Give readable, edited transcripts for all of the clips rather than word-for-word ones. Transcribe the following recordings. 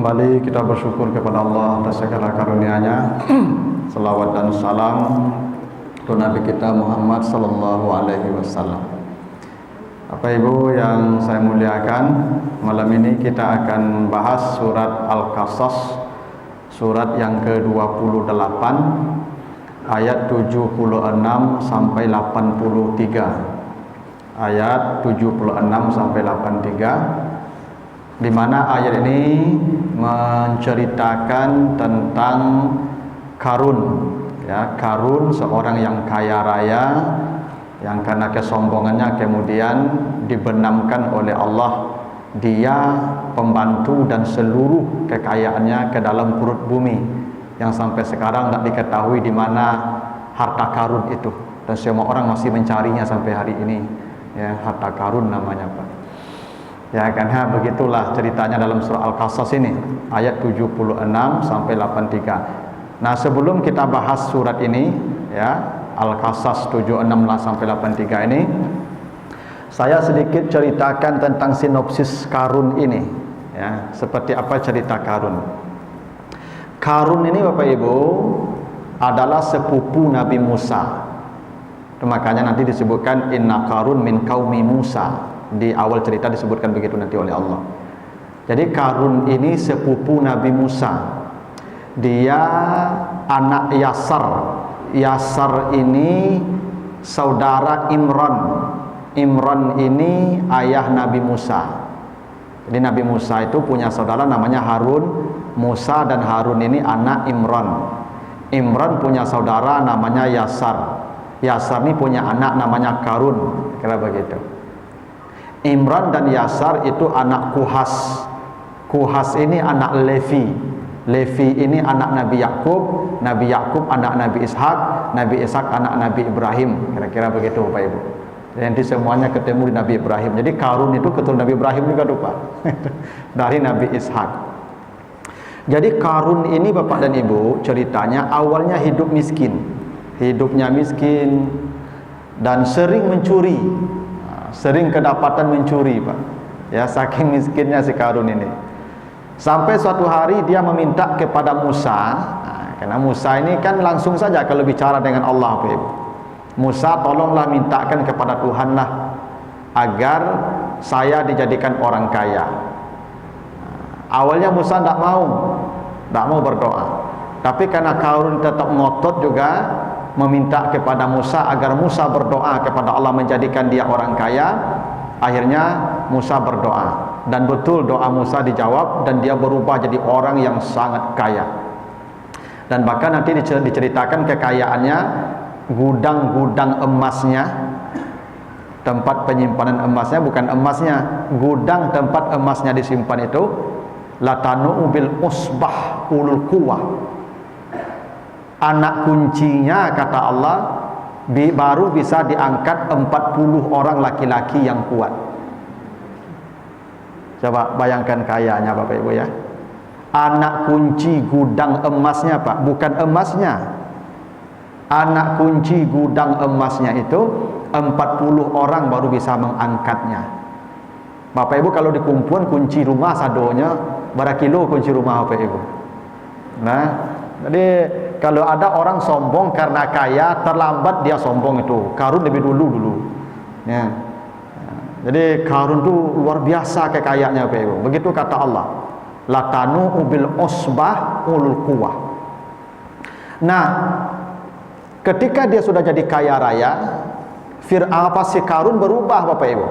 Kembali kita bersyukur kepada Allah atas segala karunia-Nya. Salawat dan salam untuk Nabi kita Muhammad sallallahu alaihi wasallam. Bapak Ibu yang saya muliakan, malam ini kita akan bahas surat Al-Qasas, surat yang ke-28 ayat 76 sampai 83. Ayat 76 sampai 83, di mana ayat ini menceritakan tentang Qarun, ya, Qarun seorang yang kaya raya yang karena kesombongannya kemudian dibenamkan oleh Allah, dia pembantu dan seluruh kekayaannya ke dalam perut bumi yang sampai sekarang tidak diketahui di mana harta Qarun itu, dan semua orang masih mencarinya sampai hari ini, ya, harta Qarun namanya, Pak. Ya, karena begitulah ceritanya dalam surah Al-Qasas ini, ayat 76 sampai 83. Nah, sebelum kita bahas surat ini, ya, Al-Qasas 76 sampai 83 ini, saya sedikit ceritakan tentang sinopsis Qarun ini, ya, seperti apa cerita Qarun. Qarun ini, Bapak Ibu, adalah sepupu Nabi Musa. Makanya nanti disebutkan inna Qarun min qaumi Musa. Di awal cerita disebutkan begitu nanti oleh Allah. Jadi Qarun ini sepupu Nabi Musa. Dia anak Yasar. Yasar ini saudara Imran. Imran ini ayah Nabi Musa. Jadi Nabi Musa itu punya saudara namanya Harun. Musa dan Harun ini anak Imran. Imran punya saudara namanya Yasar. Yasar ini punya anak namanya Qarun. Kira begitu. Imran dan Yasar itu anak Quhas. Quhas ini anak Levi. Levi ini anak Nabi Yakub. Nabi Yakub anak Nabi Ishak. Nabi Ishak anak Nabi Ibrahim. Kira-kira begitu, Bapak Ibu. Nanti semuanya ketemu di Nabi Ibrahim. Jadi Qarun itu keturunan Nabi Ibrahim juga, Pak. Dari Nabi Ishak. Jadi Qarun ini, Bapak dan Ibu, ceritanya awalnya hidup miskin. Hidupnya miskin dan sering mencuri. Sering kedapatan mencuri, Pak. Ya, saking miskinnya si Qarun ini. Sampai suatu hari dia meminta kepada Musa. Karena Musa ini kan langsung saja kalau bicara dengan Allah, Pak Ibu. Musa, tolonglah mintakan kepada Tuhanlah agar saya dijadikan orang kaya. Awalnya Musa tidak mau berdoa. Tapi karena Qarun tetap ngotot juga meminta kepada Musa agar Musa berdoa kepada Allah menjadikan dia orang kaya. Akhirnya Musa berdoa, dan betul doa Musa dijawab dan dia berubah jadi orang yang sangat kaya. Dan bahkan nanti diceritakan kekayaannya, gudang-gudang emasnya, tempat penyimpanan emasnya, bukan emasnya, gudang tempat emasnya disimpan itu, latanu bil usbah ulul quwwah. Anak kuncinya, kata Allah, baru bisa diangkat 40 orang laki-laki yang kuat. Coba bayangkan kayanya, Bapak Ibu, ya. Anak kunci gudang emasnya, Pak, bukan emasnya. Anak kunci gudang emasnya itu 40 orang baru bisa mengangkatnya. Bapak Ibu, kalau dikumpulkan kunci rumah sadonya berapa kilo kunci rumah, Bapak Ibu? Nah, jadi kalau ada orang sombong karena kaya, terlambat dia sombong itu. Qarun lebih dulu. Ya. Jadi Qarun itu luar biasa kekayaannya, Bapak Ibu. Begitu kata Allah. Latanu bil usbah ulul quwwah. Nah, ketika dia sudah jadi kaya raya, si Qarun berubah, Bapak Ibu.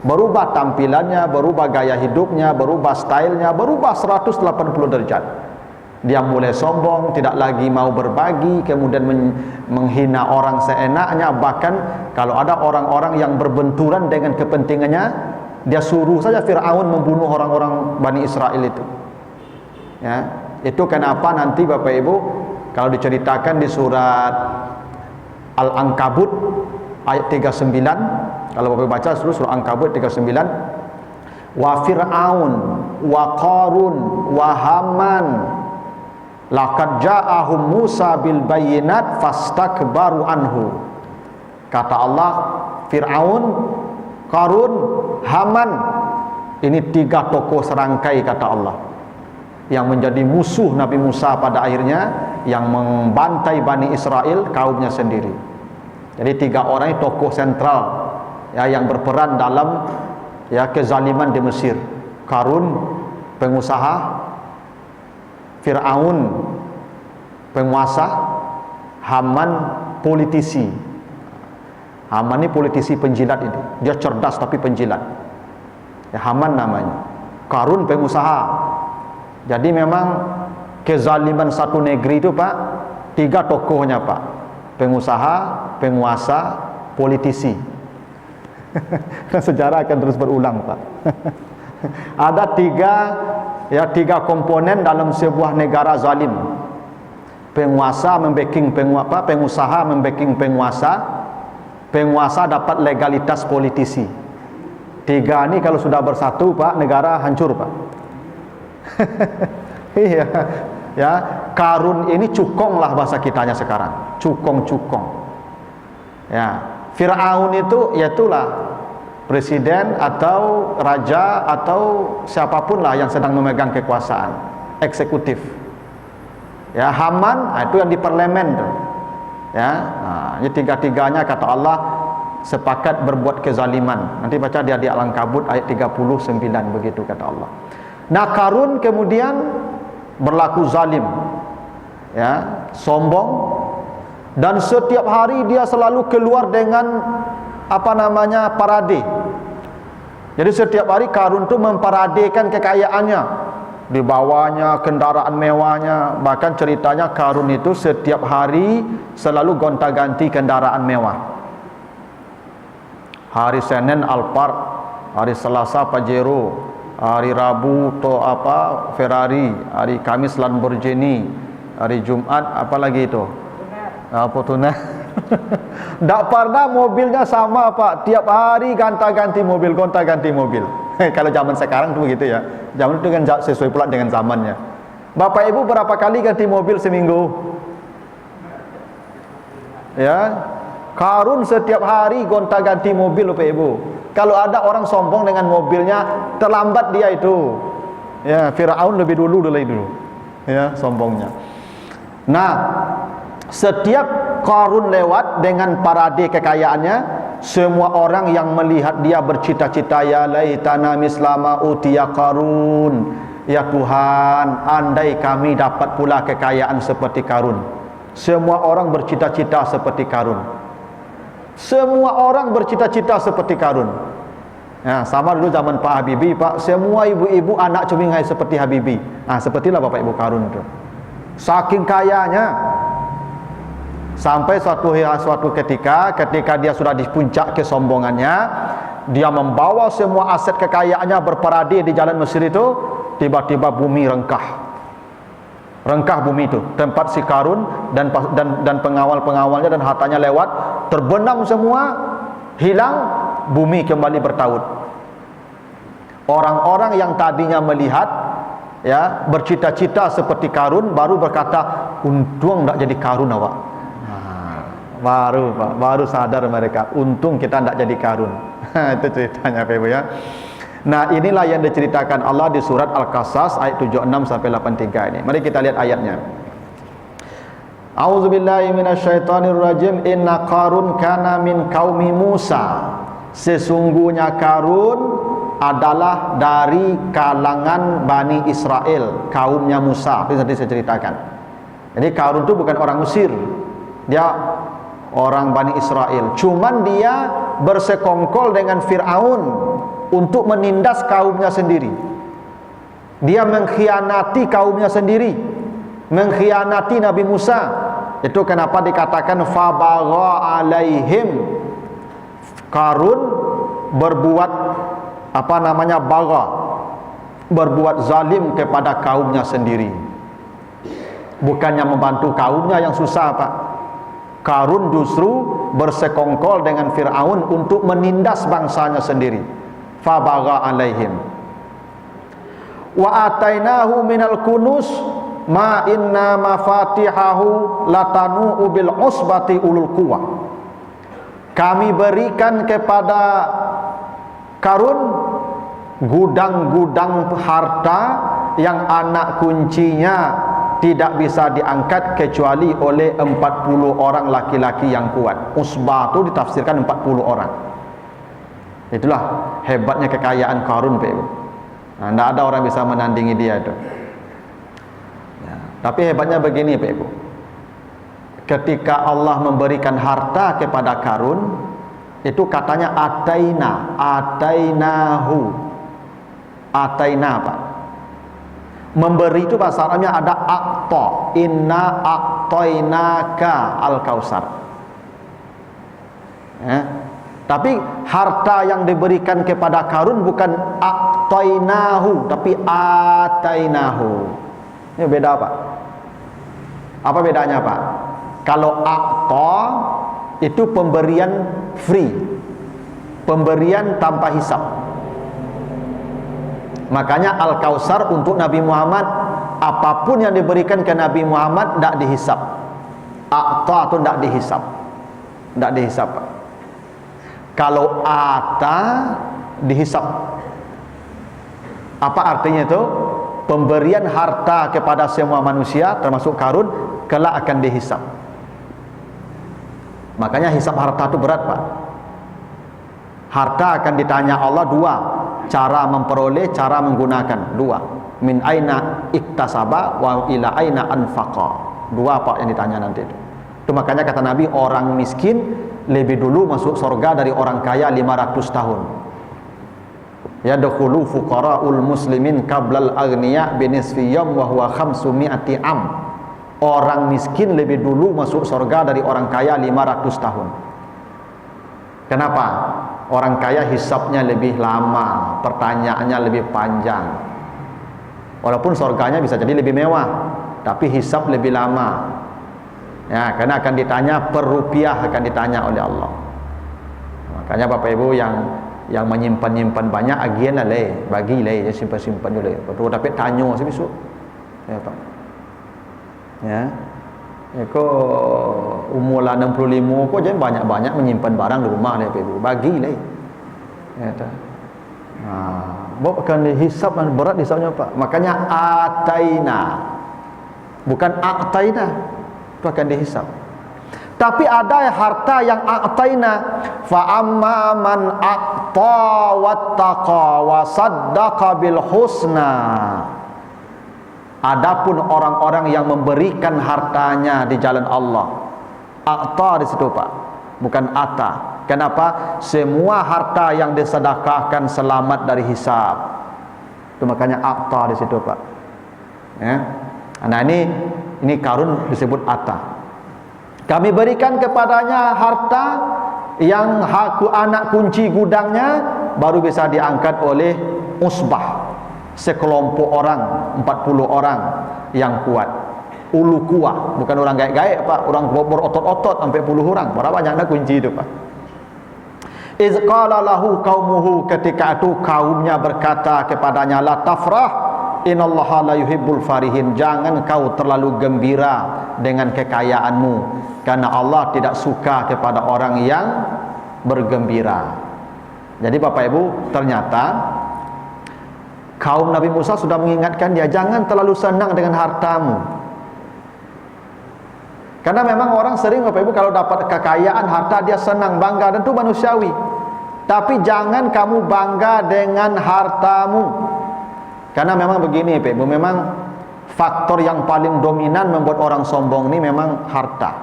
Berubah tampilannya, berubah gaya hidupnya, berubah stylenya, berubah 180 derajat. Dia mulai sombong, tidak lagi mau berbagi, kemudian menghina orang seenaknya. Bahkan kalau ada orang-orang yang berbenturan dengan kepentingannya, dia suruh saja Fir'aun membunuh orang-orang Bani Israel itu. Ya, itu kenapa nanti Bapak Ibu kalau diceritakan di surat Al-Ankabut ayat 39, kalau Bapak baca surah Al-Ankabut 39, wa Fir'aun wa Qarun wa Haman laqad ja'ahum Musa bil bayyinat fastakbaru anhu. Kata Allah, Fir'aun, Qarun, Haman, ini 3 tokoh serangkai, kata Allah. yang menjadi musuh Nabi Musa pada akhirnya, yang membantai Bani Israel, kaumnya sendiri. Jadi 3 orang ini tokoh sentral ya, yang berperan dalam ya kezaliman di Mesir. Qarun, pengusaha; Fir'aun, penguasa; Haman, politisi. Haman ini politisi penjilat ini. Dia cerdas tapi penjilat. Ya, Haman namanya. Qarun pengusaha. Jadi memang kezaliman satu negeri itu Pak, 3 tokohnya Pak. Pengusaha, penguasa, politisi. Sejarah akan terus berulang Pak. Ada 3 komponen dalam sebuah negara zalim. Penguasa membacking pengusaha membacking penguasa. Penguasa dapat legalitas politisi. 3 ini kalau sudah bersatu Pak, negara hancur Pak. Iya, ya. Qarun ini cukong lah bahasa kitanya sekarang. Cukong. Ya, Fir'aun itu yaitulah presiden atau raja atau siapapun lah yang sedang memegang kekuasaan, eksekutif. Ya, Haman itu yang di parlemen tuh. Ya, ini 3-3-nya kata Allah sepakat berbuat kezaliman. Nanti baca di Al-Ankabut ayat 39 begitu kata Allah. Nah, Qarun kemudian berlaku zalim, ya, sombong, dan setiap hari dia selalu keluar dengan parade. Jadi setiap hari Qarun itu memparadekan kekayaannya, dibawanya kendaraan mewahnya. Bahkan ceritanya Qarun itu setiap hari selalu gonta-ganti kendaraan mewah. Hari Senin Alphard, hari Selasa Pajero, hari Rabu Ferrari, hari Kamis Lamborghini, hari Jumat apalagi itu? Fortuner. Tak pernah mobilnya sama Pak. Tiap hari gonta-ganti mobil. Kalau zaman sekarang tuh begitu ya. Zaman itu kan sesuai pula dengan zamannya. Bapak Ibu berapa kali ganti mobil seminggu? Ya. Qarun setiap hari gonta-ganti mobil Bapak Ibu. Kalau ada orang sombong dengan mobilnya, terlambat dia itu. Ya, Fir'aun lebih dulu. Ya, sombongnya. Nah, setiap Qarun lewat dengan parade kekayaannya, semua orang yang melihat dia bercita-cita, ya laitana mislama utiya Qarun. Ya Tuhan, andai kami dapat pula kekayaan seperti Qarun. Semua orang bercita-cita seperti Qarun. Semua orang bercita-cita seperti Qarun. Ya, sama dulu zaman Pak Habibie, Pak. Semua ibu-ibu anak cumingai seperti Habibie. Nah, sepertilah Bapak Ibu Qarun itu. Saking kayanya, sampai suatu ketika dia sudah di puncak kesombongannya, dia membawa semua aset kekayaannya berparade di jalan Mesir itu. Tiba-tiba bumi rengkah bumi itu, tempat si Qarun dan pengawal-pengawalnya dan hartanya lewat, terbenam semua, hilang, bumi kembali bertaut. Orang-orang yang tadinya melihat, ya, bercita-cita seperti Qarun, baru berkata, untung tak jadi Qarun awak. Baru sadar mereka, untung kita tak jadi Qarun. Itu ceritanya Pak Ibu ya. Nah, inilah yang diceritakan Allah di surat Al-Qasas ayat 76 sampai 83 ini. Mari kita lihat ayatnya. A'udzubillahi minasyaitonirrajim. Inna Qarun kana min qaumi Musa. Sesungguhnya Qarun adalah dari kalangan Bani Israel, kaumnya Musa. Itu nanti saya ceritakan. Jadi Qarun itu bukan orang Mesir. Dia orang Bani Israel. Cuman dia bersekongkol dengan Fir'aun untuk menindas kaumnya sendiri. Dia mengkhianati kaumnya sendiri, mengkhianati Nabi Musa. Itu kenapa dikatakan fabagha alaihim. Qarun berbuat bagha, berbuat zalim kepada kaumnya sendiri. Bukannya membantu kaumnya yang susah Pak. Qarun justru bersekongkol dengan Fir'aun untuk menindas bangsanya sendiri. Fabagha alaihim. Wa atainahu minal kunus ma inna mafatihahu latanu bil usbati ulul quwwah. Kami berikan kepada Qarun gudang-gudang harta yang anak kuncinya tidak bisa diangkat kecuali oleh 40 orang laki-laki yang kuat. Usbah itu ditafsirkan 40 orang. Itulah hebatnya kekayaan Qarun, Pak Ibu. Nah, tidak ada orang bisa menandingi dia itu. Ya, tapi hebatnya begini, Pak Ibu. Ketika Allah memberikan harta kepada Qarun, itu katanya atainahu. Ataina, Pak. Memberi itu bahasa Arabnya ada aqta. Inna aqtainaka al-kausar. Ya. Tapi harta yang diberikan kepada Qarun bukan aqtainahu, tapi atainahu. Ini beda, Pak. Apa bedanya, Pak? Kalau aqta itu pemberian free, pemberian tanpa hisab. Makanya Al-Kausar untuk Nabi Muhammad, apapun yang diberikan ke Nabi Muhammad tidak dihisab. Aqta itu tidak dihisab, tidak dihisab, Pak. Kalau ata dihisab. Apa artinya itu? Pemberian harta kepada semua manusia termasuk Qarun kelak akan dihisab. Makanya hisab harta itu berat, Pak. Harta akan ditanya Allah dua, cara memperoleh, cara menggunakan, dua. Min aina iktasaba wa ila aina anfaqa. Dua, Pak, yang ditanya nanti itu. Itu makanya kata Nabi, orang miskin lebih dulu masuk surga dari orang kaya 500 tahun. Yadkhulu fuqara'ul muslimin qablal aghniya binisfi yawm wa huwa 500 am. Orang miskin lebih dulu masuk surga dari orang kaya 500 tahun. Kenapa? Orang kaya hisabnya lebih lama, pertanyaannya lebih panjang. Walaupun surganya bisa jadi lebih mewah, tapi hisab lebih lama. Ya, karena akan ditanya per rupiah, akan ditanya oleh Allah. Makanya Bapak Ibu yang menyimpan banyak, agian lah, bagi lah, simpan dulu. Betul, tapi tanya sih besok. Ya, Pak. Ya. Eko umur 65 kok jangan banyak-banyak menyimpan barang di rumah ni, Bapak Ibu. Bagi lah. Ya, tak. Akan dihisab, berat hisabnya, Pak. Makanya ataina, bukan aqtaina, itu akan dihisab. Tapi ada harta yang aqtaina, fa amma man aqta wattaqa wa saddaqa bil husna. Adapun orang-orang yang memberikan hartanya di jalan Allah, aqta di situ, Pak, bukan ata. Kenapa? Semua harta yang disedekahkan selamat dari hisab. Itu makanya aqta di situ, Pak. Ya. Nah, ini Qarun disebut ata. Kami berikan kepadanya harta yang anak kunci gudangnya baru bisa diangkat oleh usbah, sekelompok orang, 40 orang yang kuat. Ulu kuah, bukan orang gaik-gaik, Pak, orang berotot-otot sampai puluh orang. Berapa banyaknya kunci itu, Pak. Iz qala lahu qaumuhu, ketika itu kaumnya berkata kepadanya, la tafrah innallaha la yuhibbul farihin. Jangan kau terlalu gembira dengan kekayaanmu, karena Allah tidak suka kepada orang yang bergembira. Jadi Bapak Ibu, ternyata kaum Nabi Musa sudah mengingatkan dia, jangan terlalu senang dengan hartamu. Karena memang orang sering, Bapak Ibu, kalau dapat kekayaan, harta, dia senang, bangga, dan itu manusiawi. Tapi jangan kamu bangga dengan hartamu. Karena memang begini, Bapak Ibu, memang faktor yang paling dominan membuat orang sombong ini memang harta.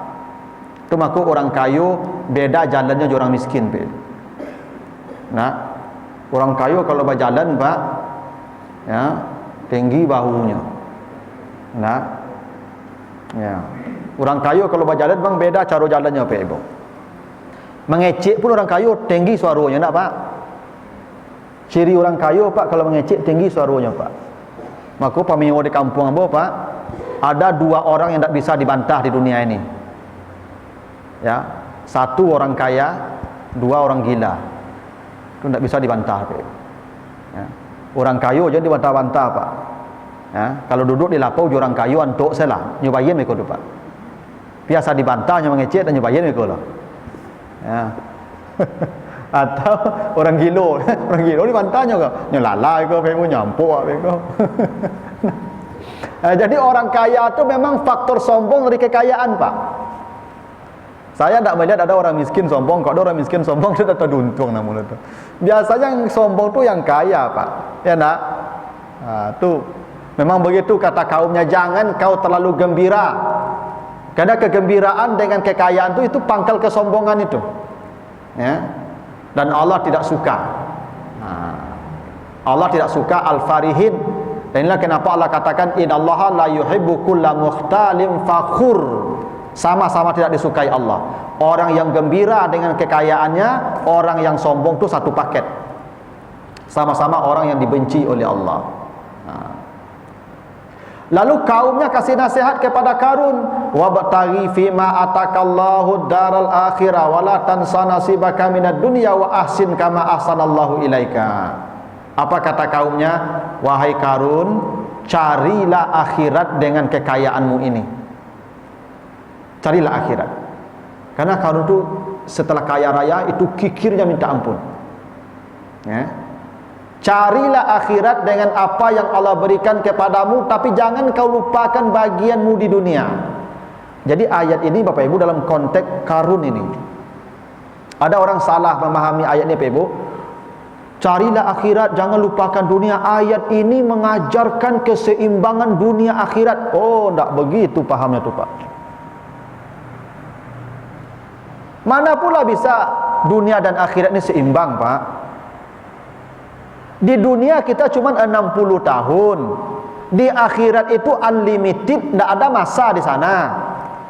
Itu maka orang kayu beda jalannya dengan orang miskin, Pak. Nah, orang kayu kalau berjalan, Pak, ya, tinggi bahunya. Nah, ya. Orang kayu kalau berjalan bang beda cara jalannya, Pak Ibu. Mengecek pun orang kayu tinggi suaranya, nak, Pak. Ciri orang kayu, Pak, kalau mengecek tinggi suaranya, Pak. Maka pemimpin di kampung apa, Pak? Ada dua orang yang tidak bisa dibantah di dunia ini. Ya, satu orang kaya, dua orang gila. Itu tidak bisa dibantah, Pak. Ya. Orang kayu jadi dibantah-bantah, Pak. Ya, kalau duduk di lapau orang kayu antuk salah, nyobain mereka tu, Pak. Biasa dibantah, yang mengecek dan nyobain mereka lah. Ya. Atau orang gilo dibantahnya kau, nyelalai kau, pengen nyampuk mereka. Jadi orang kaya itu memang faktor sombong dari kekayaan, Pak. Saya tidak melihat ada orang miskin sombong. Kalau ada orang miskin sombong, dia tetap untung namun itu. Biasanya yang sombong itu yang kaya, Pak. Ya nak? Tuh memang begitu kata kaumnya, jangan kau terlalu gembira. Karena kegembiraan dengan kekayaan itu pangkal kesombongan itu. Ya. Dan Allah tidak suka. Allah tidak suka al-farihin. Dan inilah kenapa Allah katakan innallaha la yuhibbu kulla mukhtalin fakhur. Sama-sama tidak disukai Allah. Orang yang gembira dengan kekayaannya, orang yang sombong itu satu paket. Sama-sama orang yang dibenci oleh Allah. Lalu kaumnya kasih nasihat kepada Qarun, wabtaghi fima atakallahu daral akhirah wala tansa nasibaka minad dunya wa ahsin kama ahsanallahu ilaika. Apa kata kaumnya? Wahai Qarun, carilah akhirat dengan kekayaanmu ini. Carilah akhirat. Karena Qarun itu setelah kaya raya itu kikirnya minta ampun. Ya. Carilah akhirat dengan apa yang Allah berikan kepadamu, tapi jangan kau lupakan bagianmu di dunia. Jadi ayat ini Bapak Ibu dalam konteks Qarun ini. Ada orang salah memahami ayat ini Bapak Ibu. Carilah akhirat, jangan lupakan dunia. Ayat ini mengajarkan keseimbangan dunia akhirat. Oh, tidak begitu pahamnya tu Pak. Mana pula bisa dunia dan akhirat ini seimbang, Pak? Di dunia kita cuma 60 tahun. Di akhirat itu unlimited, tidak ada masa di sana.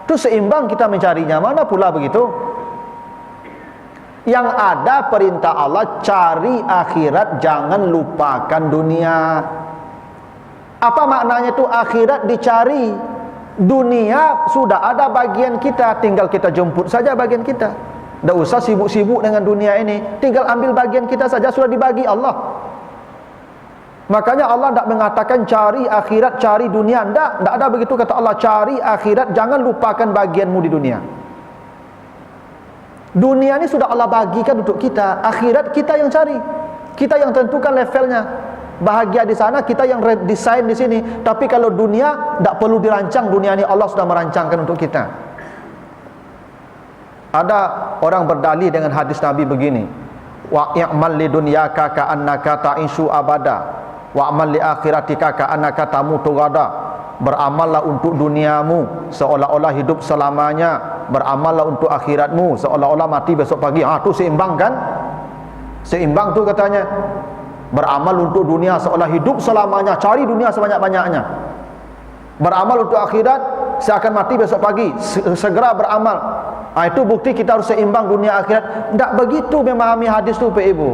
Itu seimbang kita mencarinya. Mana pula begitu? Yang ada perintah Allah, cari akhirat, jangan lupakan dunia. Apa maknanya itu akhirat dicari? Dunia sudah ada bagian kita, tinggal kita jemput saja bagian kita. Tidak usah sibuk-sibuk dengan dunia ini, tinggal ambil bagian kita saja, sudah dibagi Allah. Makanya Allah tidak mengatakan cari akhirat, cari dunia. Tidak ada begitu kata Allah. Cari akhirat, jangan lupakan bagianmu di dunia. Dunia ini sudah Allah bagikan untuk kita. Akhirat kita yang cari, kita yang tentukan levelnya. Bahagia di sana, kita yang desain di sini. Tapi kalau dunia, tidak perlu dirancang. Dunia ini Allah sudah merancangkan untuk kita. Ada orang berdalih dengan hadis Nabi begini, wa i'mal li dunyaka ka'annaka ta'ishu abada wa amal li akhiratika ka'annaka tamutu ghada. Beramallah untuk duniamu seolah-olah hidup selamanya, beramallah untuk akhiratmu seolah-olah mati besok pagi. Itu seimbang kan? Seimbang tu katanya. Beramal untuk dunia seolah hidup selamanya, cari dunia sebanyak-banyaknya. Beramal untuk akhirat seakan mati besok pagi, segera beramal. Itu bukti kita harus seimbang dunia akhirat. Tidak begitu memahami hadis tu Pak Ibu.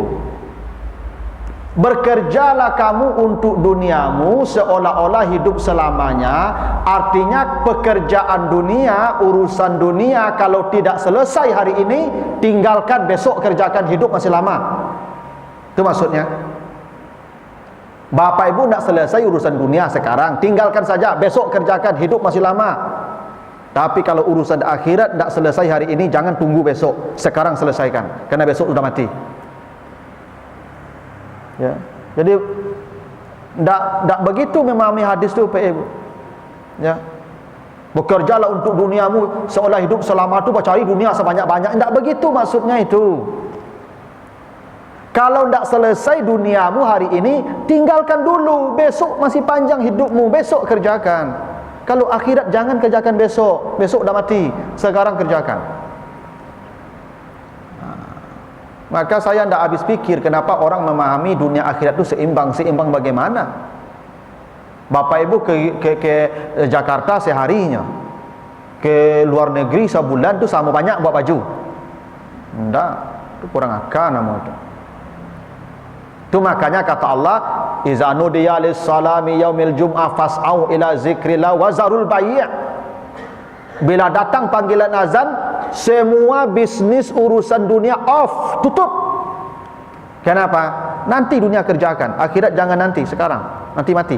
Bekerjalah kamu untuk duniamu seolah-olah hidup selamanya. Artinya pekerjaan dunia, urusan dunia kalau tidak selesai hari ini, tinggalkan besok, kerjakan, hidup masih lama. Itu maksudnya. Bapak Ibu tidak selesai urusan dunia sekarang, tinggalkan saja, besok kerjakan, hidup masih lama. Tapi kalau urusan akhirat tidak selesai hari ini, jangan tunggu besok, sekarang selesaikan, karena besok sudah mati. Ya. Jadi tidak begitu memahami hadis itu Pak Ibu. Ya. Bekerjalah untuk duniamu seolah hidup selama itu, cari dunia sebanyak-banyak. Tidak begitu maksudnya itu. Kalau tidak selesai duniamu hari ini, tinggalkan dulu, besok masih panjang hidupmu, besok kerjakan. Kalau akhirat jangan kerjakan besok, besok sudah mati, sekarang kerjakan. Maka saya tidak habis pikir kenapa orang memahami dunia akhirat itu seimbang. Seimbang bagaimana? Bapak Ibu ke Jakarta seharinya, ke luar negeri sebulan itu sama banyak buat baju. Tidak, itu kurang akal namanya itu. Itu makanya kata Allah, iza nudiya lis-salami yaumil jum'ah fas'au ila zikrillah wa zarul bai'. Bila datang panggilan azan, semua bisnis urusan dunia off, tutup. Kenapa? Nanti dunia kerjakan, akhirat jangan nanti, sekarang, nanti mati.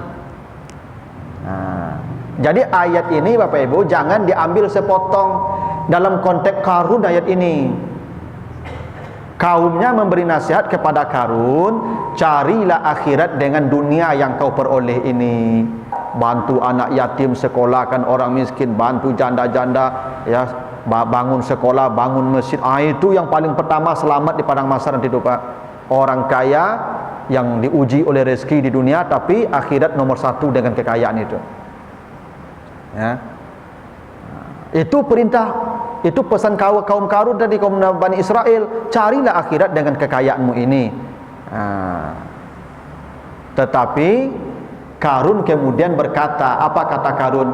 Jadi ayat ini Bapak Ibu jangan diambil sepotong dalam konteks Qarun ayat ini. Kaumnya memberi nasihat kepada Qarun, carilah akhirat dengan dunia yang kau peroleh ini. bantu anak yatim sekolahkan orang miskin, bantu janda-janda, ya, bangun sekolah, bangun masjid. Itu yang paling pertama selamat di padang mahsyar nanti itu Pak. Orang kaya yang diuji oleh rezeki di dunia, tapi akhirat nomor satu dengan kekayaan itu. Ya. Itu perintah, itu pesan kaum Qarun dari kaum Bani Israel, carilah akhirat dengan kekayaanmu ini. Tetapi Qarun kemudian berkata, apa kata Qarun?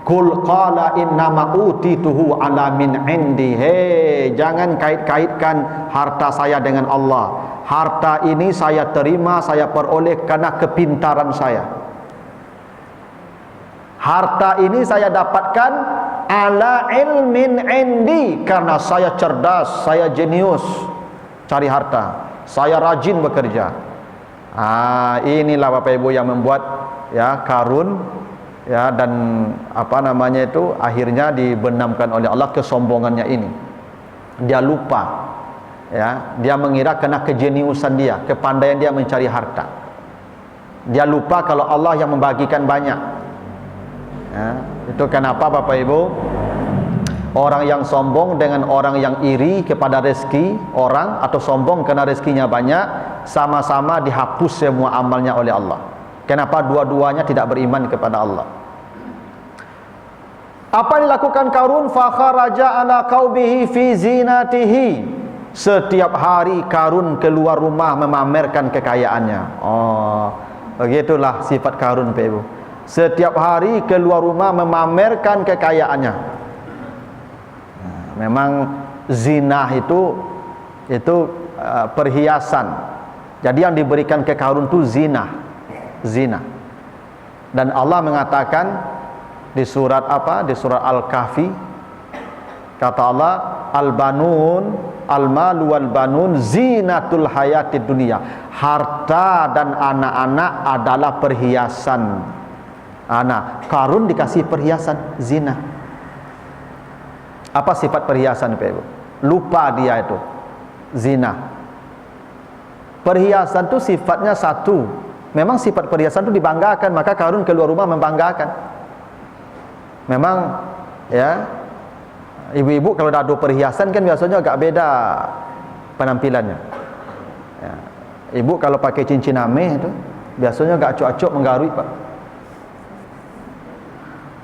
Qul qala innama utituhu ala min indi. Jangan kait-kaitkan harta saya dengan Allah. Harta ini saya terima, saya peroleh karena kepintaran saya. Harta ini saya dapatkan ala ilmin indi, karena saya cerdas, saya jenius cari harta, saya rajin bekerja. Inilah Bapak Ibu yang membuat ya Qarun ya, dan apa namanya itu, akhirnya dibenamkan oleh Allah kesombongannya ini. Dia lupa, ya, dia mengira kena kejeniusan dia, kepandaian dia mencari harta. Dia lupa kalau Allah yang membagikan banyak. Ya, itu kenapa Bapak Ibu, orang yang sombong dengan orang yang iri kepada rezeki orang, atau sombong karena rezekinya banyak, sama-sama dihapus semua amalnya oleh Allah. Kenapa? Dua-duanya tidak beriman kepada Allah. Apa yang dilakukan Qarun? Fa kharaja ala qaumihi fi zinatihi. Setiap hari Qarun keluar rumah memamerkan kekayaannya. Begitulah sifat Qarun Bapak Ibu. Setiap hari keluar rumah memamerkan kekayaannya. Memang zina itu perhiasan. Jadi yang diberikan ke Qarun itu zina. Dan Allah mengatakan di surat apa? Di surat Al-Kahfi, kata Allah, al-banun al-malu wal-banun zinatul hayatid dunia. Harta dan anak-anak adalah perhiasan. Qarun dikasih perhiasan zina. Apa sifat perhiasan Bapak Ibu? Lupa dia itu zina. Perhiasan itu sifatnya satu. Memang sifat perhiasan itu dibanggakan, maka Qarun keluar rumah membanggakan. Memang ya, ibu-ibu kalau ada perhiasan kan biasanya agak beda penampilannya. Ya. Ibu kalau pakai cincin ameh itu biasanya agak acok-acok menggarui Pak.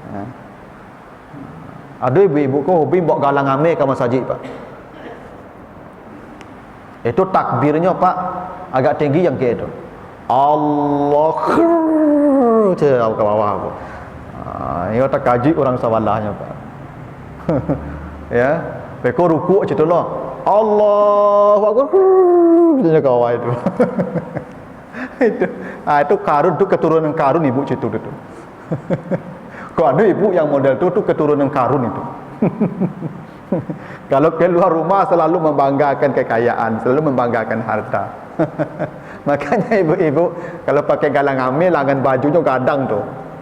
Ya. Ada ibu-ibu kok hobi bawa galang ameh ke masjid Pak. Itu takbirnya Pak agak tinggi yang kayak itu. Allah ke bawah Pak. Ini otak kaji orang sawalahnya Pak. Ya, beko ruku macam itulah. Allahu akbar. Gitu ke bawah itu. Itu Qarun tu, keturunan Qarun ibu situ itu. Kok ada ibu yang model tu keturunan Qarun itu. Kalau keluar rumah selalu membanggakan kekayaan, selalu membanggakan harta. Makanya ibu-ibu kalau pakai galang amil, lengan bajunya kadang tu,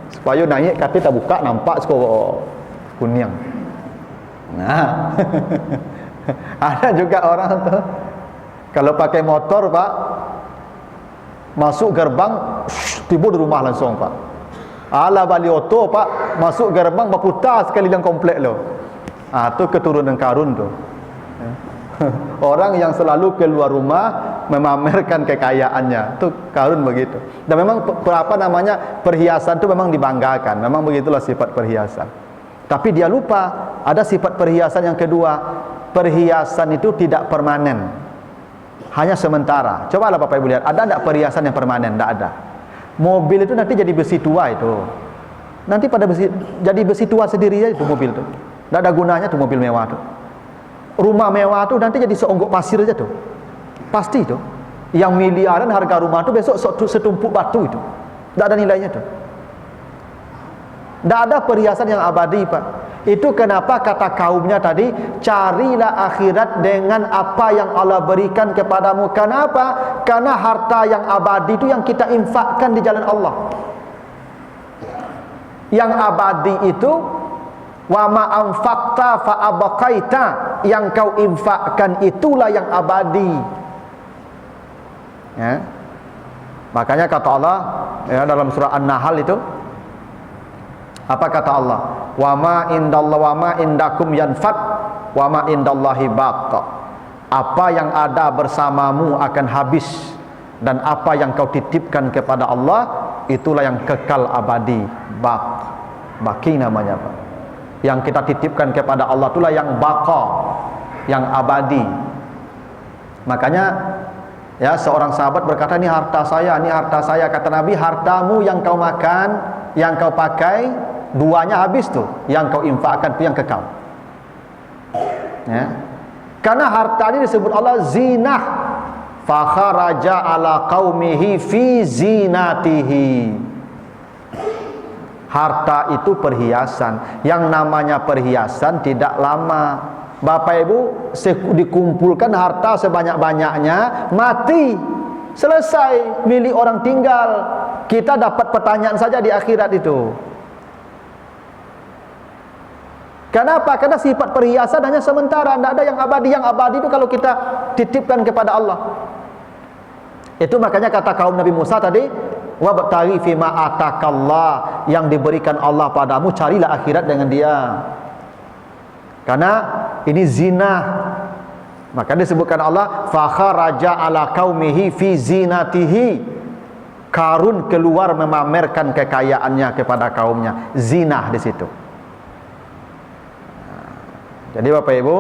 supaya naik kaki tak buka nampak skor kuning. Nah, ada juga orang tu kalau pakai motor Pak, masuk gerbang tiba di rumah langsung Pak. Ala bali oto Pak, masuk gerbang berputar sekali yang komplek lo. Tu keturunan Qarun tu. Orang yang selalu keluar rumah memamerkan kekayaannya, tu Qarun begitu. Dan memang perhiasan tu memang dibanggakan. Memang begitulah sifat perhiasan. Tapi dia lupa ada sifat perhiasan yang kedua. Perhiasan itu tidak permanen, hanya sementara. Cobalah Bapak Ibu lihat, ada tak perhiasan yang permanen? Tak ada. Mobil itu nanti jadi besi tua itu. Nanti jadi besi tua sendiri aja itu mobil tu. Tak ada gunanya tu mobil mewah tu. Rumah mewah tu nanti jadi seonggok pasir aja tu. Pasti tu. Yang miliaran harga rumah tu besok setumpuk batu itu. Tak ada nilainya tu. Tak ada perhiasan yang abadi Pak. Itu kenapa kata kaumnya tadi, carilah akhirat dengan apa yang Allah berikan kepadamu. Kenapa? Karena harta yang abadi itu yang kita infakkan di jalan Allah. Yang abadi itu wa ma anfaqta fa abqaita, yang kau infakkan itulah yang abadi. Ya. Makanya kata Allah ya, dalam surah An-Nahl itu, Apa kata Allah? Wa ma indallah wa ma indakum yanfad wa ma indallahi baq. Apa yang ada bersamamu akan habis, dan apa yang kau titipkan kepada Allah itulah yang kekal abadi. Baki namanya, Pak. Yang kita titipkan kepada Allah itulah yang baqa, yang abadi. Makanya ya, seorang sahabat berkata, ini harta saya, ini harta saya. Kata Nabi, hartamu yang kau makan, yang kau pakai, duanya habis tuh. Yang kau infakkan itu yang kekal. Ya. Karena harta ini disebut Allah zinah. Fakharaja ala qaumihi fi zinatihi. Harta itu perhiasan. Yang namanya perhiasan tidak lama. Bapak Ibu, dikumpulkan harta sebanyak-banyaknya, mati, selesai, milik orang tinggal. Kita dapat pertanyaan saja di akhirat itu. Kenapa? Karena sifat perhiasan hanya sementara, tidak ada yang abadi. Yang abadi itu kalau kita titipkan kepada Allah. Itu makanya kata kaum Nabi Musa tadi, wabtaghi fima atakallah, yang diberikan Allah padamu, carilah akhirat dengan dia. Karena ini zina. Maka disebutkan Allah, fakharaja ala qaumihi fi zinatihi. Karun keluar memamerkan kekayaannya kepada kaumnya. Zina di situ. Jadi Bapak Ibu,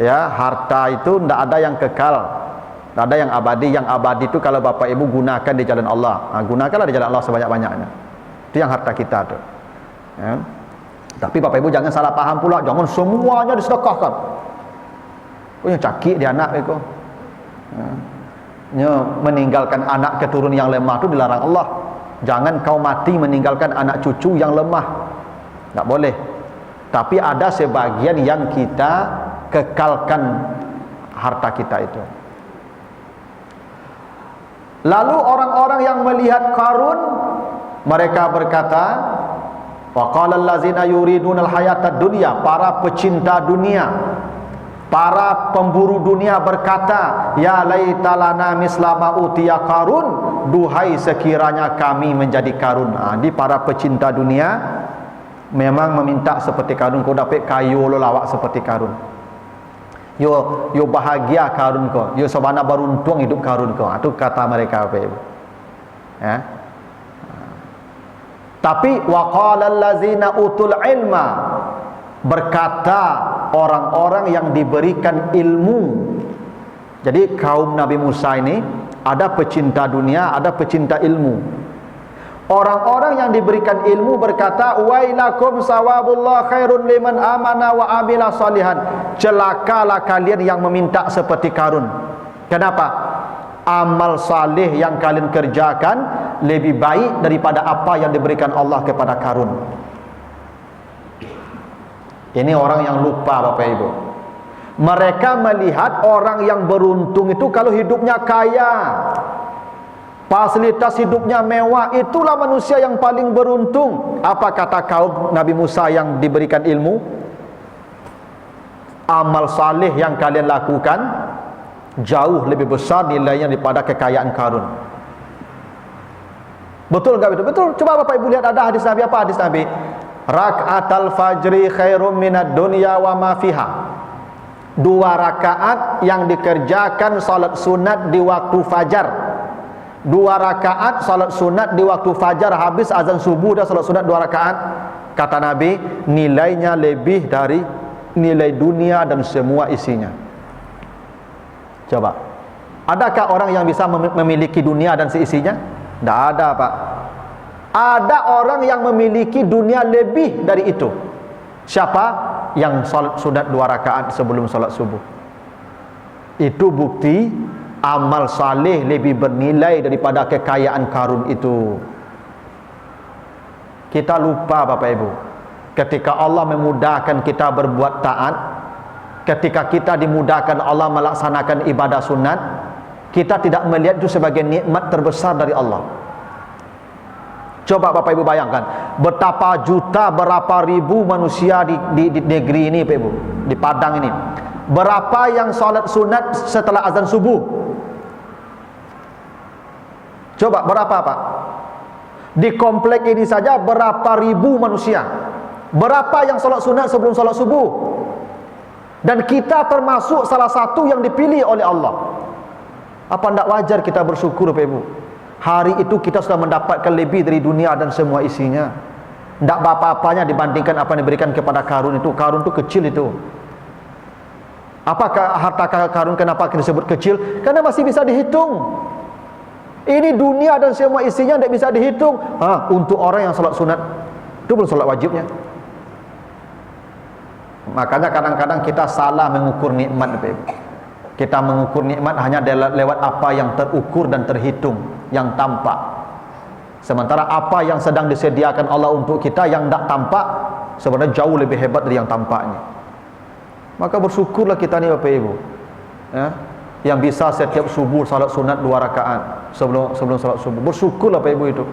ya, harta itu tidak ada yang kekal, tidak ada yang abadi. Yang abadi itu kalau Bapak Ibu gunakan di jalan Allah. Gunakanlah di jalan Allah sebanyak-banyaknya. Itu yang harta kita tuh. Ya. Tapi Bapak Ibu jangan salah paham pula, jangan semuanya disedekahkan. Oh, yang cakik dia anak itu. Ya, meninggalkan anak keturunan yang lemah itu dilarang Allah. Jangan kau mati meninggalkan anak cucu yang lemah. Tak boleh. Tapi ada sebagian yang kita kekalkan harta kita itu. Lalu orang-orang yang melihat Qarun, mereka berkata, wa qala allazina yuridunal hayatad dunya, para pecinta dunia, para pemburu dunia berkata, ya laitalana mislama utiya Qarun, duhai sekiranya kami menjadi Qarun. Di para pecinta dunia memang meminta seperti Qarun. Kau dapat kayu lo lawak seperti Qarun. Yo bahagia Qarun kau. Yo sabana beruntung hidup Qarun kau. Itu kata mereka, Bapak Ibu. Ya. Tapi waqala allazina utul ilma, berkata orang-orang yang diberikan ilmu. Jadi kaum Nabi Musa ini ada pecinta dunia, ada pecinta ilmu. Orang-orang yang diberikan ilmu berkata, wailakum sawabullah khairun liman amana wa amila salihan. Celakalah kalian yang meminta seperti Qarun. Kenapa? Amal saleh yang kalian kerjakan lebih baik daripada apa yang diberikan Allah kepada Qarun. Ini orang yang lupa, Bapak Ibu. Mereka melihat orang yang beruntung itu kalau hidupnya kaya, fasilitas hidupnya mewah, itulah manusia yang paling beruntung. Apa kata kaum Nabi Musa yang diberikan ilmu? Amal saleh yang kalian lakukan jauh lebih besar nilainya daripada kekayaan Qarun. Betul enggak betul? Betul. Coba Bapak Ibu lihat, ada hadis Nabi. Apa hadis Nabi? Rak'atal fajri khairum minad dunya wa ma fiha. 2 rakaat yang dikerjakan salat sunat di waktu fajar. 2 rakaat salat sunat di waktu fajar, habis azan subuh dah salat sunat 2 rakaat. Kata Nabi, nilainya lebih dari nilai dunia dan semua isinya. Coba, adakah orang yang bisa memiliki dunia dan seisinya? Tidak ada, Pak. Ada orang yang memiliki dunia lebih dari itu. Siapa? Yang salat sunat 2 rakaat sebelum salat subuh. Itu bukti amal saleh lebih bernilai daripada kekayaan Qarun itu. Kita lupa, Bapak Ibu, ketika Allah memudahkan kita berbuat taat, ketika kita dimudahkan Allah melaksanakan ibadah sunat, kita tidak melihat itu sebagai nikmat terbesar dari Allah. Coba Bapak Ibu bayangkan, betapa juta, berapa ribu manusia di negeri ini, Bapak Ibu, di Padang ini. Berapa yang salat sunat setelah azan subuh? Coba berapa, Pak? Di komplek ini saja berapa ribu manusia. Berapa yang salat sunat sebelum salat subuh? Dan kita termasuk salah satu yang dipilih oleh Allah. Apa tidak wajar kita bersyukur, Bapak Ibu? Hari itu kita sudah mendapatkan lebih dari dunia dan semua isinya. Tidak apa-apanya dibandingkan apa yang diberikan kepada Karun itu. Karun itu kecil itu. Apakah harta Karun kenapa disebut kecil? Karena masih bisa dihitung. Ini dunia dan semua isinya tidak bisa dihitung. Untuk orang yang salat sunat, itu belum salat wajibnya. Makanya kadang-kadang kita salah mengukur nikmat. Kita mengukur nikmat hanya lewat apa yang terukur dan terhitung, yang tampak. Sementara apa yang sedang disediakan Allah untuk kita yang tidak tampak, sebenarnya jauh lebih hebat dari yang tampaknya. Maka bersyukurlah kita ni Bapak Ibu, ya, yang bisa setiap subuh salat sunat 2 rakaat sebelum salat subuh. Bersyukurlah Bapak Ibu itu.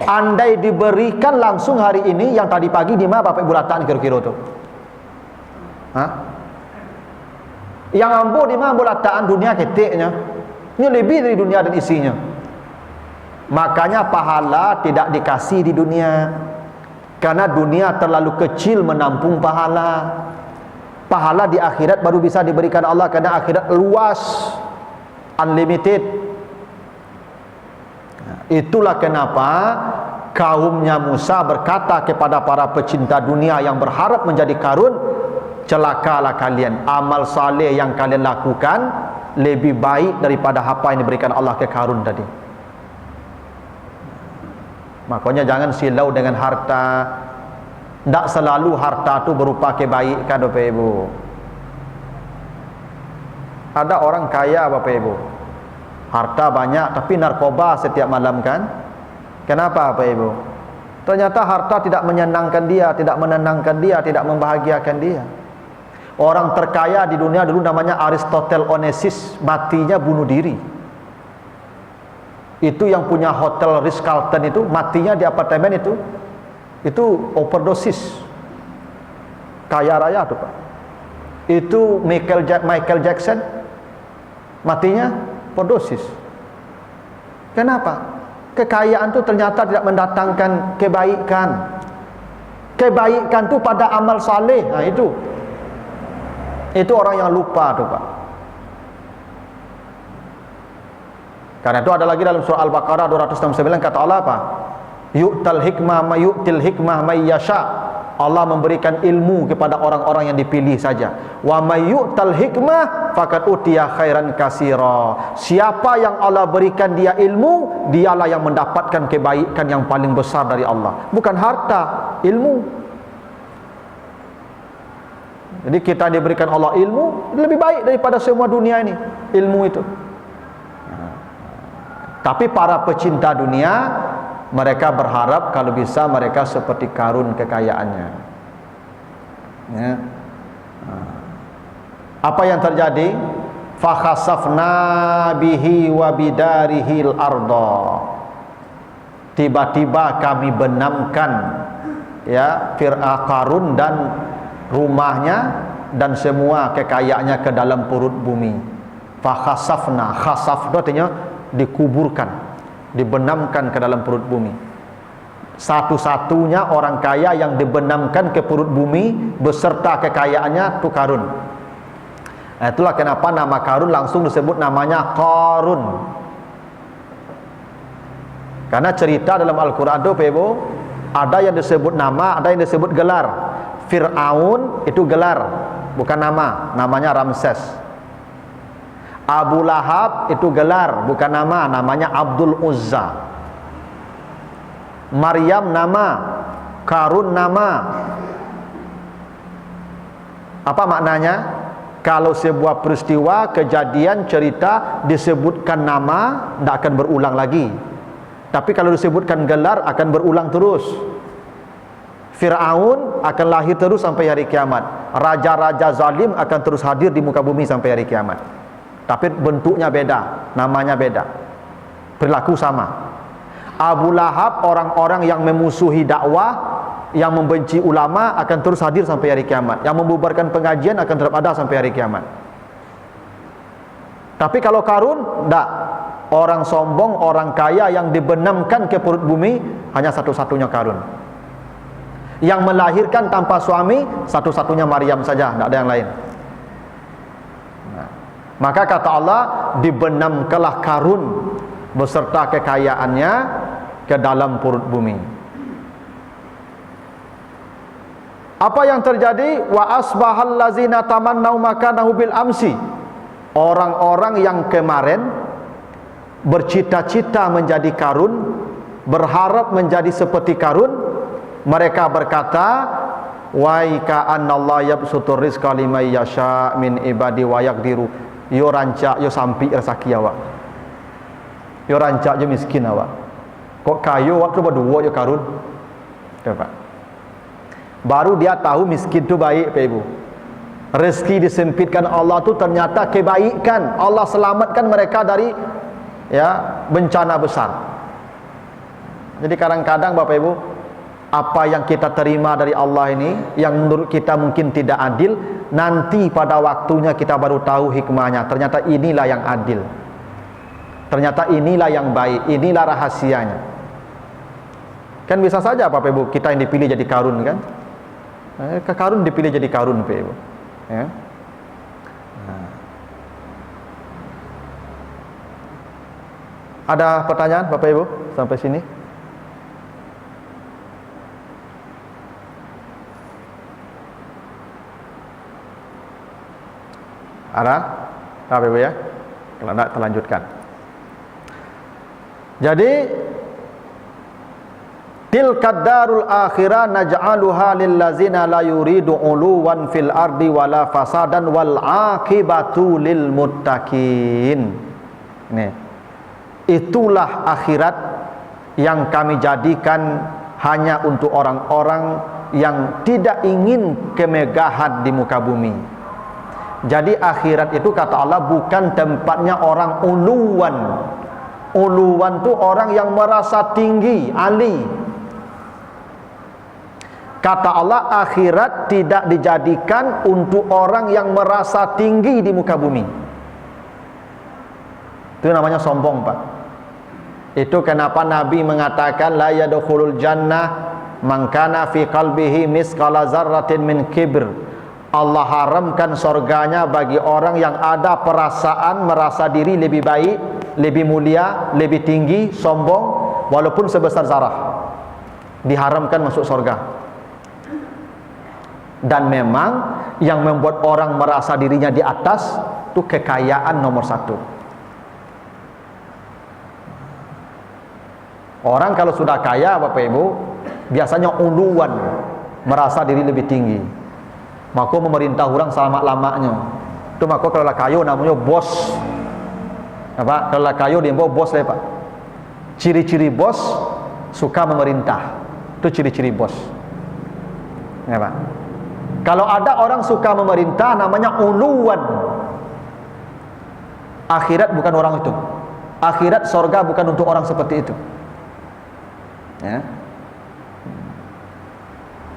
Andai diberikan langsung hari ini, yang tadi pagi di mana Bapak Ibu letakkan kira-kira tu? Yang ambo di mana letakkan dunia ketiknya? Ini lebih dari dunia dan isinya. Makanya pahala tidak dikasih di dunia, karena dunia terlalu kecil menampung pahala. Pahala di akhirat baru bisa diberikan Allah, karena akhirat luas, unlimited. Itulah kenapa kaumnya Musa berkata kepada para pecinta dunia yang berharap menjadi Karun, celakalah kalian, amal saleh yang kalian lakukan lebih baik daripada apa yang diberikan Allah ke Karun tadi. Makanya jangan silau dengan harta. Tidak selalu harta itu berupa kebaikan, Bapak Ibu. Ada orang kaya, Bapak Ibu, harta banyak tapi narkoba setiap malam kan? Kenapa, Bapak Ibu? Ternyata harta tidak menyenangkan dia, tidak menenangkan dia, tidak membahagiakan dia. Orang terkaya di dunia dulu namanya Aristotle Onassis, matinya bunuh diri. Itu yang punya hotel Ritz-Carlton itu, matinya di apartemen itu overdosis. Kaya raya tuh Pak. Itu Michael Jackson, matinya overdosis. Kenapa? Kekayaan itu ternyata tidak mendatangkan kebaikan. Kebaikan itu pada amal saleh. Nah itu orang yang lupa tuh Pak. Karena itu ada lagi dalam surah Al-Baqarah 269 kata Allah apa? Yu'tal hikmah ma yu'til hikmah may yasha. Allah memberikan ilmu kepada orang-orang yang dipilih saja. Wa may yu'tal hikmah faqad utiya khairan katsira. Siapa yang Allah berikan dia ilmu, dialah yang mendapatkan kebaikan yang paling besar dari Allah. Bukan harta, ilmu. Jadi kita diberikan Allah ilmu lebih baik daripada semua dunia ini, ilmu itu. Tapi para pecinta dunia, mereka berharap kalau bisa mereka seperti Karun kekayaannya. Ya. Apa yang terjadi? Fakhasafna bihi wa bidarihil arda. Tiba-tiba kami benamkan ya Karun dan rumahnya dan semua kekayaannya ke dalam perut bumi. Fakhasafna, khasaf itu artinya dikuburkan, dibenamkan ke dalam perut bumi. Satu-satunya orang kaya yang dibenamkan ke perut bumi beserta kekayaannya itu Karun. Nah, itulah kenapa nama Karun langsung disebut namanya Qarun. Karena cerita dalam Al-Quran itu Ibu, ada yang disebut nama, ada yang disebut gelar. Fir'aun itu gelar, bukan nama, namanya Ramses. Abu Lahab itu gelar, bukan nama, namanya Abdul Uzza. Maryam nama, Karun nama. Apa maknanya? Kalau sebuah peristiwa, kejadian, cerita disebutkan nama, tidak akan berulang lagi. Tapi kalau disebutkan gelar, akan berulang terus. Fir'aun akan lahir terus sampai hari kiamat. Raja-raja zalim akan terus hadir di muka bumi sampai hari kiamat. Tapi bentuknya beda, namanya beda, perilaku sama. Abu Lahab, orang-orang yang memusuhi dakwah, yang membenci ulama akan terus hadir sampai hari kiamat. Yang membubarkan pengajian akan tetap ada sampai hari kiamat. Tapi kalau Karun, tidak. orang sombong, orang kaya yang dibenamkan ke perut bumi hanya satu-satunya Qarun. Yang melahirkan tanpa suami satu-satunya Maryam saja, tidak ada yang lain. Maka kata Allah, dibenamkanlah Qarun beserta kekayaannya ke dalam perut bumi. Apa yang terjadi? Wa asbahal ladzina tamannau makanahu bil amsi. Orang-orang yang kemarin bercita-cita menjadi Qarun, berharap menjadi seperti Qarun, mereka berkata, wa ka'anna Allah yabsutur rizqa liman yasha min ibadi wa yaqdiru. Yo rancak yo sampi rezeki awak. Yo rancak je miskin awak. Kok kayu waktu berdua yo Qarun. Coba. Baru dia tahu miskin tu baik, Pak Ibu. Rezeki disempitkan Allah tu ternyata kebaikan. Allah selamatkan mereka dari bencana besar. Jadi kadang-kadang Bapak Ibu, apa yang kita terima dari Allah ini yang menurut kita mungkin tidak adil, nanti pada waktunya kita baru tahu hikmahnya. Ternyata inilah yang adil. Ternyata inilah yang baik, inilah rahasianya. Kan bisa saja Bapak Ibu kita yang dipilih jadi Qarun kan? Qarun dipilih jadi Qarun Bapak Ibu. Ya. Ada pertanyaan Bapak Ibu sampai sini? Ada? Bapak Ibu ya? Kalau tidak, kita lanjutkan. Jadi tilkad darul akhirah naj'aluha lil ladzina la yuridu uluwan fil ardi wala fasadan wal aqibatu lil muttaqin. Ini. Itulah akhirat yang kami jadikan hanya untuk orang-orang yang tidak ingin kemegahan di muka bumi. Jadi akhirat itu kata Allah bukan tempatnya orang uluwan. Uluwan itu orang yang merasa tinggi, ali. Kata Allah, akhirat tidak dijadikan untuk orang yang merasa tinggi di muka bumi. Itu namanya sombong, Pak. Itu kenapa Nabi mengatakan la yadkhulul jannah man kana fi qalbihi misqala dzarratin min kibr. Allah haramkan surganya bagi orang yang ada perasaan merasa diri lebih baik, lebih mulia, lebih tinggi, sombong walaupun sebesar zarah. Diharamkan masuk surga. Dan memang yang membuat orang merasa dirinya di atas itu kekayaan nomor satu. Orang kalau sudah kaya Bapak Ibu biasanya uluan, merasa diri lebih tinggi. Maka memerintah orang selama-lamanya. Itu maka kalau lah kayu namanya bos. Apa? Kalau lah kayu dia bawa bos lah Pak. Ciri-ciri bos suka memerintah. Itu ciri-ciri bos. Ya Pak. Kalau ada orang suka memerintah namanya uluan. Akhirat bukan orang itu. Akhirat surga bukan untuk orang seperti itu. Ya.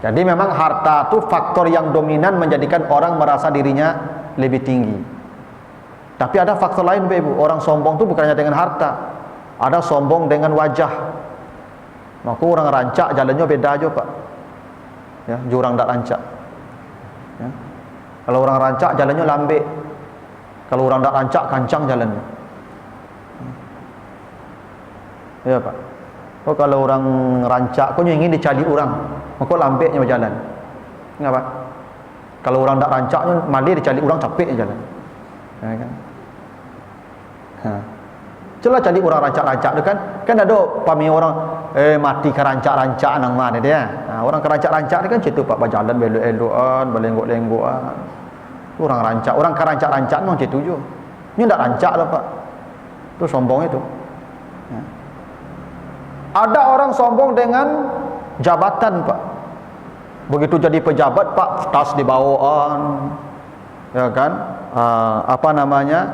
Jadi memang harta itu faktor yang dominan menjadikan orang merasa dirinya lebih tinggi. Tapi ada faktor lain Bapak Ibu. Orang sombong itu bukannya dengan harta. Ada sombong dengan wajah. Maka orang rancak jalannya beda aja Pak. Ya, jurang tak rancak. Ya. Kalau orang rancak jalannya lambe. Kalau orang tak rancak kancang jalannya. Ya Pak. Oh, kalau orang rancak kau ingin dicari orang, maka lambeknya berjalan. Kenapa? Kalau orang tak rancaknya malah dicari orang capek jalan. Ya kan? Celah cari orang rancak-rancak tu kan. Kan ada pami orang mati ke rancak-rancak nang mana dia. Orang ke rancak-rancak ni kan cerita pak berjalan belok-elokan, berlenggok-lenggokan. Orang rancak, orang ke rancak-rancak memang cerita je. Ni tak rancak lah Pak. Tu sombong itu. Ya. Ada orang sombong dengan jabatan Pak. Begitu jadi pejabat Pak, tas dibawaan, ya kan? Apa namanya?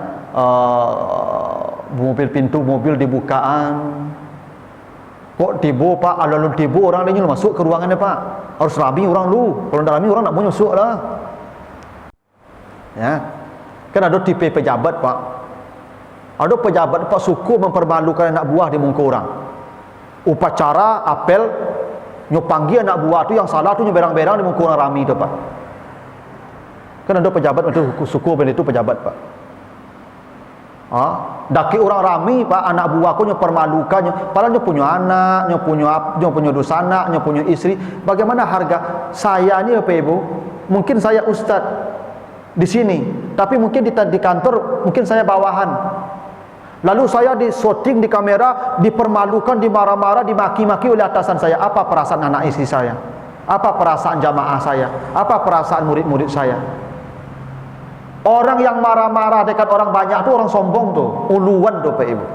Mobil pintu mobil dibukaan. Kok tiba Pak, alun tiba orang lain masuk ke ruangannya Pak. Harus rabi orang lu. Kalau tak rabi orang nak mau masuk lah. Ya. Kan ada tipe pejabat Pak. Ada pejabat Pak suku mempermalukan anak buah di muka orang. Upacara apel nyo panggil anak buah tu yang salah tu nyo berang-berang di muka orang rami tu Pak. Kan ada pejabat itu suku benda itu pejabat Pak. Daki orang rami Pak, anak buah aku nyo permalukan, padahal nyo punya anak, nyo punya dosa anak, nyo punya istri. Bagaimana harga saya ni Bapak Ibu? Mungkin saya ustaz di sini, tapi mungkin di kantor mungkin saya bawahan. Lalu saya di shooting di kamera, dipermalukan, dimarah-marah, dimaki-maki oleh atasan saya. Apa perasaan anak istri saya? Apa perasaan jamaah saya? Apa perasaan murid-murid saya? Orang yang marah-marah dekat orang banyak tu orang sombong tu, uluan tu Pak Ibu.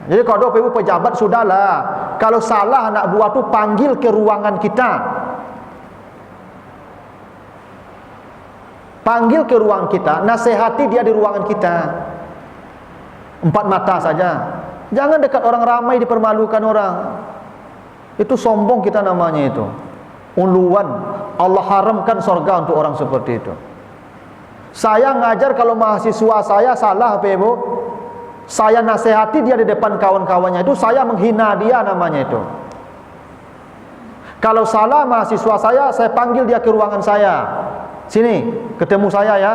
Jadi kalau Pak Ibu pejabat sudahlah, kalau salah anak buah tu panggil ke ruangan kita. Panggil ke ruang kita, nasihati dia di ruangan kita. 4 mata saja. Jangan dekat orang ramai dipermalukan orang. Itu sombong kita namanya itu. Uluan. Allah haramkan surga untuk orang seperti itu. Saya ngajar kalau mahasiswa saya salah Bapak Ibu, saya nasihati dia di depan kawan-kawannya, itu saya menghina dia namanya itu. Kalau salah mahasiswa saya panggil dia ke ruangan saya. Sini, ketemu saya ya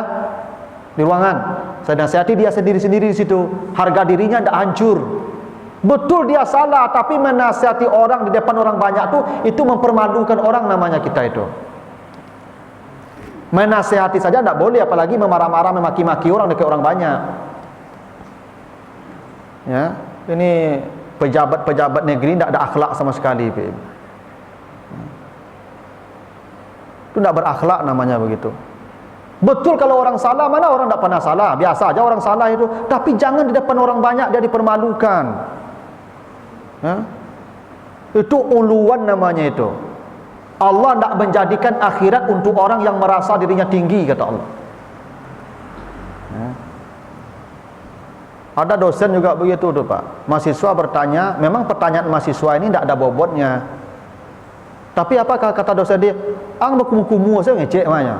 di ruangan. Saya nasihati dia sendiri-sendiri di situ. Harga dirinya tidak hancur. Betul dia salah, tapi menasihati orang di depan orang banyak tuh itu mempermalukan orang namanya kita itu. Menasihati saja tidak boleh, apalagi memarah-marah, memaki-maki orang dekat orang banyak. Ya, ini pejabat-pejabat negeri tidak ada akhlak sama sekali. Itu tidak berakhlak namanya begitu. Betul kalau orang salah, mana orang tidak pernah salah, biasa aja orang salah itu. Tapi jangan di depan orang banyak dia dipermalukan. Ya? Itu uluan namanya itu. Allah tidak menjadikan akhirat untuk orang yang merasa dirinya tinggi, kata Allah. Ya. Ada dosen juga begitu tuh Pak. Mahasiswa bertanya, memang pertanyaan mahasiswa ini tidak ada bobotnya. Tapi apakah kata dosen dia, ang kumu-kumu saya ngecek namanya.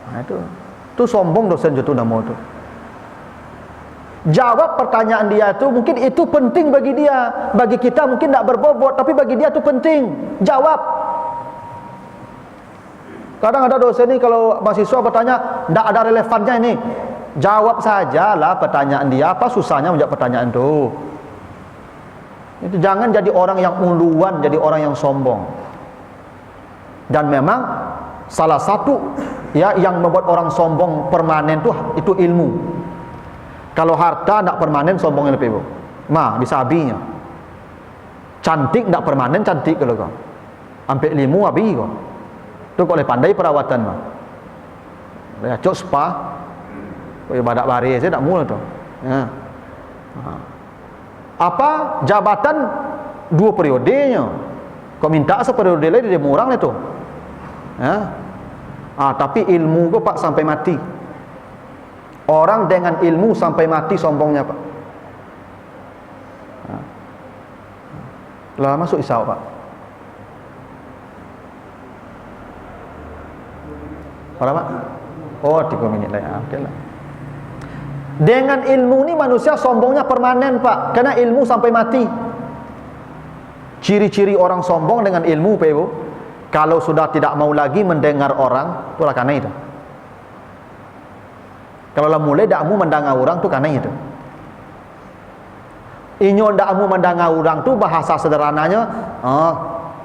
Nah, itu sombong dosen itu nama itu. Jawab pertanyaan dia itu, mungkin itu penting bagi dia. Bagi kita mungkin tidak berbobot, tapi bagi dia itu penting. Jawab. Kadang ada dosen ini kalau mahasiswa bertanya, tidak ada relevannya ini. Jawab sajalah pertanyaan dia. Apa susahnya menjawab pertanyaan itu? Itu jangan jadi orang yang uluan, jadi orang yang sombong. Dan memang salah satu ya yang membuat orang sombong permanen itu ilmu. Kalau harta tidak permanen, sombongnya lebih. Bisa habisnya. Cantik tidak permanen, cantik kalau kau. Sampai ilmu habis kau. Itu kalau pandai perawatan mah. Ya, cok spa. Kau badak baris saya tak mula tu. Ya. Apa jabatan 2 periodenya. Kau minta seperiode lagi dia murang itu. Ya. Tapi ilmu kau Pak sampai mati. Orang dengan ilmu sampai mati sombongnya Pak. Lah masuk isau Pak. Berapa? Oh 3 minit lagi. Okey lah. Dengan ilmu ni manusia sombongnya permanen Pak. Karena ilmu sampai mati. Ciri-ciri orang sombong dengan ilmu Pak Ibu, kalau sudah tidak mau lagi mendengar orang, itulah karena itu. Kalau lah mulai tak mau mendengar orang tu karena itu. Inyo tak mau mendengar orang tu bahasa sederhananya,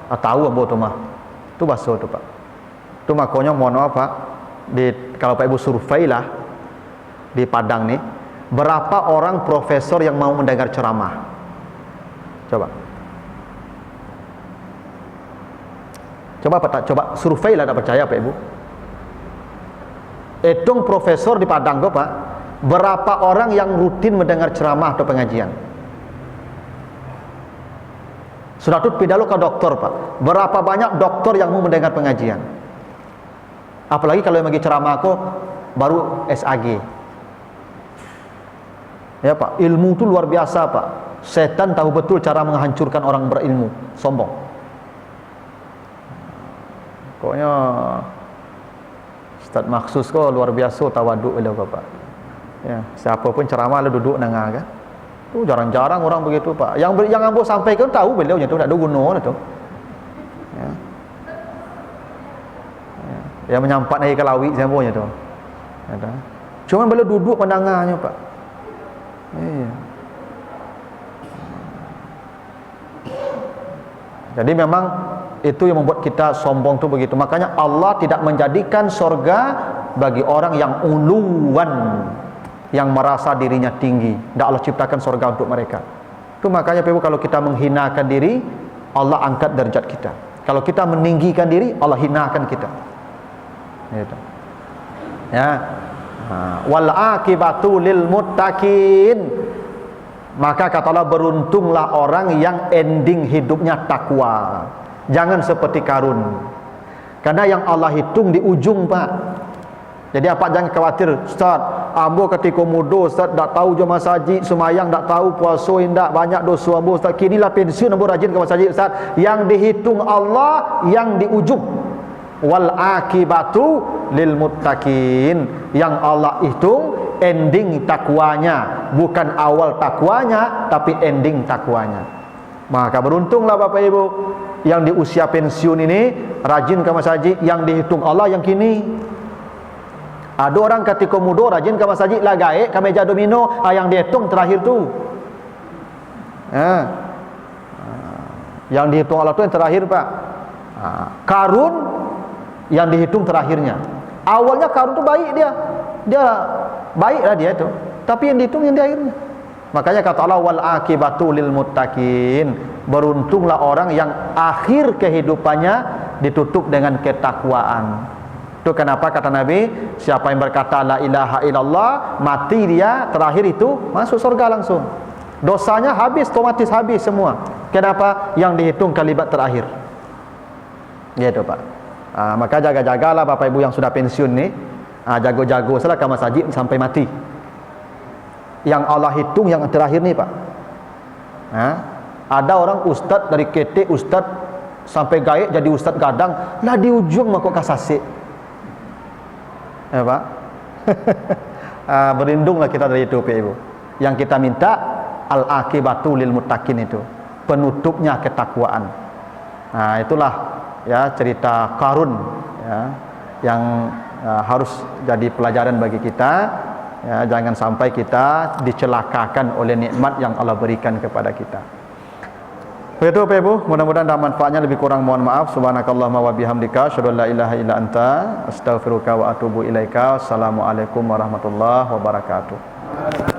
tahu apa tu mah. Tu bahasa tu Pak. Tu makanya mohon maaf Pak, kalau Pak Ibu survei lah di Padang ni, berapa orang profesor yang mau mendengar ceramah? Coba survei lah, tak percaya Pak Ibu. Hitung profesor di Padang kok Pak, berapa orang yang rutin mendengar ceramah atau pengajian? Sudah tu pindah lo ke doktor Pak, berapa banyak doktor yang mau mendengar pengajian? Apalagi kalau yang bagi ceramah aku baru SAG. Ya Pak, ilmu itu luar biasa Pak. Setan tahu betul cara menghancurkan orang berilmu, sombong. Pokoknya Ustaz Maksus kok luar biasa tawaduk beliau Pak. Ya, siapa pun ceramah lalu duduk dengar kan. Tu jarang-jarang orang begitu Pak. Yang ambo sampaikan tahu beliau tu tak ada guna tu. Ya. Ya. Yang menyampat naik ke lawi siapanya tu. Ada. Cuma beliau duduk mendengarnya Pak. Iya. Jadi memang itu yang membuat kita sombong tu begitu. Makanya Allah tidak menjadikan sorga bagi orang yang uluan, yang merasa dirinya tinggi. Tidak Allah ciptakan sorga untuk mereka. Itu makanya kalau kita menghinakan diri, Allah angkat derajat kita. Kalau kita meninggikan diri, Allah hinakan kita. Gitu. Ya. Wal akibatu lil muttaqin. Maka kata Allah, beruntunglah orang yang ending hidupnya takwa. Jangan seperti Karun. Karena yang Allah hitung di ujung Pak. Jadi apa jangan khawatir, Ustaz, ambo ketika muda Ustaz tak tahu jom masjid, semayang tak tahu, puasa indak, banyak dosa ambo Ustaz. Kinilah pensiun ambo rajin ke masjid Ustaz. Yang dihitung Allah yang di ujung. Wal akibatu lil muttaqin. Yang Allah hitung ending takwanya, bukan awal takwanya tapi ending takwanya. Maka beruntunglah Bapak Ibu yang di usia pensiun ini rajin ke masjid, yang dihitung Allah yang kini. Ada orang ketika muda rajin ke masjid lah gaek ke meja domino, yang dihitung terakhir tu. Yang dihitung Allah tu yang terakhir Pak. Karun yang dihitung terakhirnya. Awalnya Karun tu baik dia baiklah dia tu, tapi yang dihitung yang di akhirnya. Makanya kata Allah, wal akibatu lil muttaqin. Beruntunglah orang yang akhir kehidupannya ditutup dengan ketakwaan. Itu kenapa kata Nabi, siapa yang berkata la ilaha illallah, mati dia terakhir itu masuk surga langsung. Dosanya habis, otomatis habis semua. Kenapa? Yang dihitung kalimat terakhir. Gitu Pak. Maka jaga-jagalah Bapak Ibu yang sudah pensiun ni. Jago-jago salah ke masjid sampai mati. Yang Allah hitung yang terakhir ni Pak. Ada orang ustaz dari KT ustaz sampai gaib jadi ustaz gadang, lah di ujung makok kasasik. Ya Pak. Berlindunglah kita dari itu Pak Ibu. Yang kita minta al akibatu lil muttaqin itu, penutupnya ketakwaan. Itulah ya cerita Karun ya, yang harus jadi pelajaran bagi kita ya, jangan sampai kita dicelakakan oleh nikmat yang Allah berikan kepada kita. Begitu Bapak Ibu, mudah-mudahan ada manfaatnya, lebih kurang mohon maaf. Subhanakallahumma wa bihamdika asyhadu an la ilaha illa anta astaghfiruka wa atubu ilaika. Assalamualaikum warahmatullahi wabarakatuh.